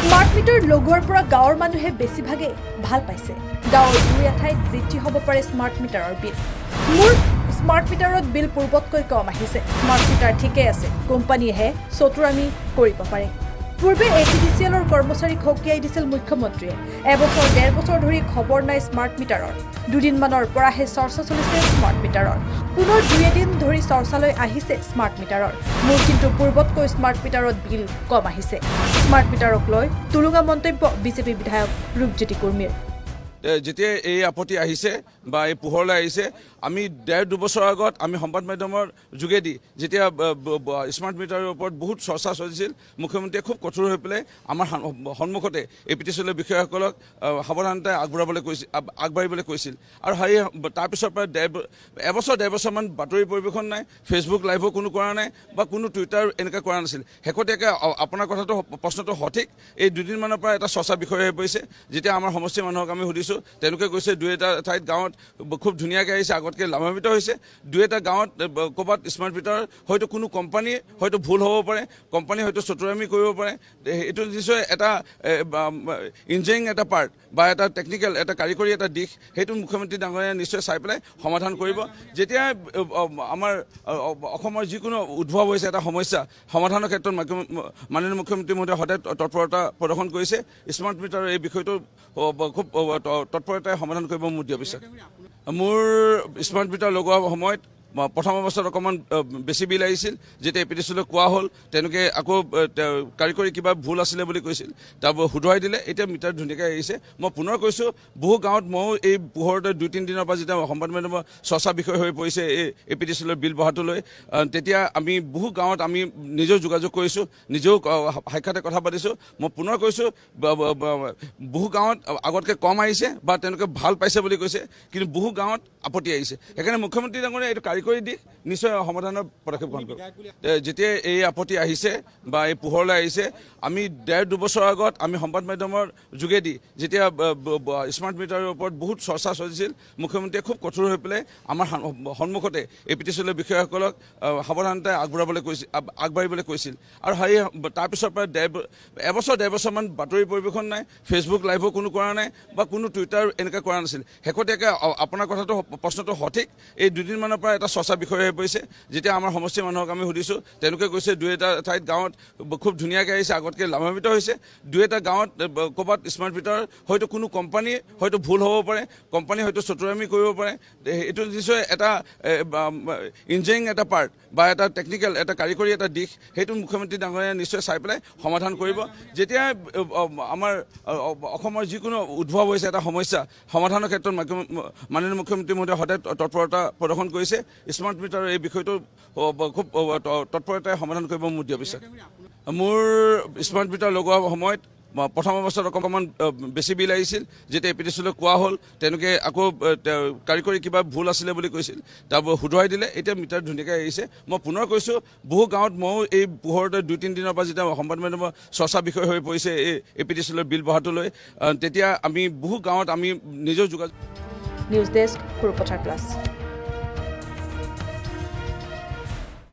Smart meter লগোৱাৰ পৰা গাঁৱৰ মানুহে বেছিভাগে ভাল পাইছে। গাঁৱৰ দুই এঠাইত বৃদ্ধি হ'ব পাৰে স্মাৰ্ট মিটাৰৰ বিল। মোৰ স্মাৰ্ট মিটাৰত বিল পূৰ্বতকৈ কম আহিছে। স্মাৰ্ট মিটাৰ ঠিকেই আছে, কোম্পানীয়েহে চতুৰামি কৰিব পাৰে। পূৰ্বে APDCLৰ কৰ্মচাৰীক সকীয়াই দিছিল মুখ্যমন্ত্ৰীয়ে। এবছৰ ডেৰ বছৰ ধৰি খবৰ নাই স্মাৰ্ট মিটাৰৰ। দুদিনমানৰ পৰাহে চৰ্চা চলিছে স্মাৰ্ট মিটাৰৰ। পুনৰ দুই এদিন ধৰি চৰ্চালৈ আহিছে স্মাৰ্ট মিটাৰৰ। মোৰ কিন্তু পূৰ্বতকৈ স্মাৰ্ট মিটাৰত বিল কম আহিছে। স্মাৰ্ট মিটাৰক লৈ তুলুঙা মন্তব্য বিজেপি বিধায়ক ৰূপজ্যোতি কুৰ্মীৰ। যেতিয়া এই আপত্তি আহিছে বা এই পোহৰলৈ আহিছে, আমি ডেৰ দুবছৰ আগত আমি সংবাদ মাধ্যমৰ যোগেদি যেতিয়া স্মাৰ্ট মিটাৰৰ ওপৰত বহুত চৰ্চা চলিছিল, মুখ্যমন্ত্ৰীয়ে খুব কঠোৰ হৈ পেলাই আমাৰ সন্মুখতে APDCL বিষয়াসকলক সাৱধানতা আগবাঢ়িবলৈ কৈছিল। আৰু তাৰপিছৰ পৰা এবছৰ ডেৰ বছৰমান বাতৰি পৰিৱেশন নাই, ফেচবুক লাইভো কোনো কৰা নাই বা কোনো টুইটাৰ এনেকৈ কৰা নাছিল। শেহতীয়াকৈ আপোনাৰ প্ৰশ্নটো সঠিক, এই দুদিনমানৰ পৰা এটা চৰ্চা বিষয় হৈ পৰিছে। যেতিয়া আমাৰ সমষ্টিৰ মানুহক আমি সুধিছোঁ, তেওঁলোকে কৈছে দুই এটা ঠাইত গাঁৱত খুব ধুনীয়াকৈ আহিছে, আগতকৈ লাভান্বিত হৈছে। দুই এটা গাঁৱত ক'ৰবাত স্মাৰ্ট মিটাৰ হয়তো কোনো কোম্পানী হয়তো ভুল হ'ব পাৰে, কোম্পানী হয়তো চতুৰামি কৰিব পাৰে। এইটো নিশ্চয় এটা ইঞ্জিনিয়াৰিং এটা পাৰ্ট বা এটা টেকনিকেল এটা কাৰিকৰী এটা দিশ, সেইটো মুখ্যমন্ত্ৰী ডাঙৰীয়াই নিশ্চয় চাই পেলাই সমাধান কৰিব। যেতিয়া আমাৰ অসমৰ যিকোনো উদ্ভৱ হৈছে এটা সমস্যা, সমাধানৰ ক্ষেত্ৰত মাননীয় মুখ্যমন্ত্ৰী মহোদয়ে সদায় তৎপৰতা প্ৰদৰ্শন কৰিছে। স্মাৰ্ট মিটাৰৰ এই বিষয়টো খুব তৎপৰতাৰে সমাধান কৰিব মোৰ দৃঢ় বিশ্বাস। মোৰ স্মাৰ্ট মিটাৰ লগোৱাৰ সময়ত প্ৰথম অৱস্থাত অকণমান বেছি বিল আহিছিল। যেতিয়া APDCL কোৱা হ'ল, তেওঁলোকে আকৌ কাৰিকৰী কিবা ভুল আছিলে বুলি কৈছিল, তাৰপৰা শুধৰাই দিলে। এতিয়া মিটাৰ ধুনীয়াকৈ আহিছে। মই পুনৰ কৈছোঁ, বহু গাঁৱত ময়ো এই পোহৰতে দুই তিনিদিনৰ পৰা যেতিয়া সংবাদ মাধ্যমৰ চৰ্চা বিষয় হৈ পৰিছে এই APDCL বিল বঢ়াটো লৈ, তেতিয়া আমি বহু গাঁৱত আমি নিজেও যোগাযোগ কৰিছোঁ, নিজেও সাক্ষাতে কথা পাতিছোঁ। মই পুনৰ কৈছোঁ, বহু গাঁৱত আগতকৈ কম আহিছে বা তেওঁলোকে ভাল পাইছে বুলি কৈছে, কিন্তু বহু গাঁৱত আপত্তি আহিছে। সেইকাৰণে মুখ্যমন্ত্ৰী ডাঙৰীয়াই এইটো কাৰিকৰী দিশ নিশ্চয় সমাধানৰ পদক্ষেপ গ্ৰহণ কৰিব। যেতিয়া এই আপত্তি আহিছে বা এই পোহৰলৈ আহিছে, আমি ডেৰ দুবছৰ আগত আমি সংবাদ মাধ্যমৰ যোগেদি যেতিয়া স্মাৰ্ট মিটাৰৰ ওপৰত বহুত চৰ্চা চলিছিল, মুখ্যমন্ত্ৰীয়ে খুব কঠোৰ হৈ পেলাই আমাৰ সন্মুখতে APDCL বিষয়াসকলক সাৱধানতা আগবাঢ়িবলৈ কৈছিল। আৰু তাৰপিছৰ পৰা এবছৰ ডেৰ বছৰমান বাতৰি পৰিৱেশন নাই, ফেচবুক লাইভো কোনো কৰা নাই বা কোনো টুইটাৰ এনেকৈ কৰা নাছিল। শেহতীয়াকৈ আপোনাৰ প্ৰশ্নটো সঠিক, এই দুদিনমানৰ পৰা এটা চৰ্চা বিষয় হৈ পৰিছে। যেতিয়া আমাৰ সমষ্টিৰ মানুহক আমি সুধিছোঁ, তেওঁলোকে কৈছে দুই এটা ঠাইত গাঁৱত খুব ধুনীয়াকৈ আহিছে, আগতকৈ লাভান্বিত হৈছে। দুই এটা গাঁৱত ক'ৰবাত স্মাৰ্ট মিটাৰ হয়তো কোনো কোম্পানী হয়তো ভুল হ'ব পাৰে, কোম্পানী হয়তো চতুৰামি কৰিব পাৰে। এইটো নিশ্চয় এটা ইঞ্জিনিয়াৰিং এটা পাৰ্ট বা এটা টেকনিকেল এটা কাৰিকৰী এটা দিশ, সেইটো মুখ্যমন্ত্ৰী ডাঙৰীয়াই নিশ্চয় চাই পেলাই সমাধান কৰিব। যেতিয়া আমাৰ অসমৰ যিকোনো উদ্ভৱ হৈছে এটা সমস্যা, সমাধানৰ ক্ষেত্ৰত মাননীয় মুখ্যমন্ত্ৰী মহোদয়ে সদায় তৎপৰতা প্ৰদৰ্শন কৰিছে। স্মাৰ্ট মিটাৰৰ এই বিষয়টো খুব তৎপৰতাৰে সমাধান কৰিব মোৰ দৃঢ় বিশ্বাস। মোৰ স্মাৰ্ট মিটাৰ লগোৱাৰ সময়ত প্ৰথম অৱস্থাত অকণমান বেছি বিল আহিছিল। যেতিয়া APDCL কোৱা হ'ল, তেওঁলোকে আকৌ কাৰিকৰী কিবা ভুল আছিলে বুলি কৈছিল, তাৰপৰা শুধৰাই দিলে। এতিয়া মিটাৰ ধুনীয়াকৈ আহিছে। মই পুনৰ কৈছোঁ, বহু গাঁৱত ময়ো এই পোহৰতে দুই তিনিদিনৰ পৰা যেতিয়া সংবাদ মাধ্যমৰ চৰ্চা বিষয় হৈ পৰিছে এই APDCL বিল বঢ়াটো লৈ, তেতিয়া আমি বহু গাঁৱত আমি নিজেও যোগাযোগ। News desk, Surpathar plus.